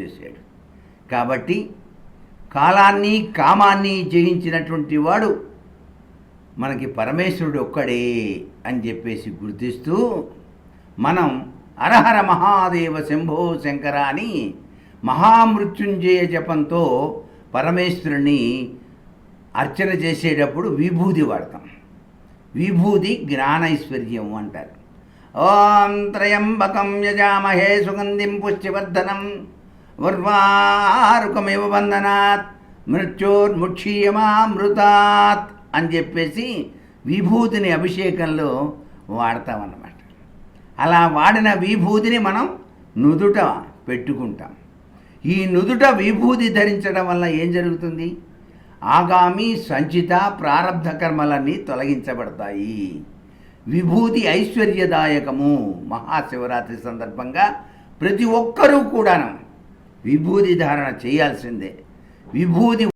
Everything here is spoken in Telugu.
చేశాడు. కాబట్టి కాలాన్ని కామాన్ని జయించినటువంటి వాడు మనకి పరమేశ్వరుడు ఒక్కడే అని చెప్పేసి గుర్తిస్తూ మనం హరహర మహాదేవ శంభో శంకర అని మహామృత్యుంజయ జపంతో పరమేశ్వరుని అర్చన చేసేటప్పుడు విభూది వాడతాం. విభూది జ్ఞానైశ్వర్యం అంటారు. ఓం త్రయంబకం యజామహే సుగంధిం పుష్టివర్ధనం ఉర్వారుకమివ బంధనాత్ మృత్యోర్ముక్షీయమామృతాత్ అని చెప్పేసి విభూతిని అభిషేకంలో వాడతామన్నమాట. అలా వాడిన విభూతిని మనం నుదుట పెట్టుకుంటాం. ఈ నుదుట విభూతి ధరించడం వల్ల ఏం జరుగుతుంది? ఆగామి సంచిత ప్రారబ్ధ కర్మలన్నీ తొలగించబడతాయి. విభూతి ఐశ్వర్యదాయకము. మహాశివరాత్రి సందర్భంగా ప్రతి ఒక్కరూ కూడాను విభూతి ధారణ చేయాల్సిందే. విభూతి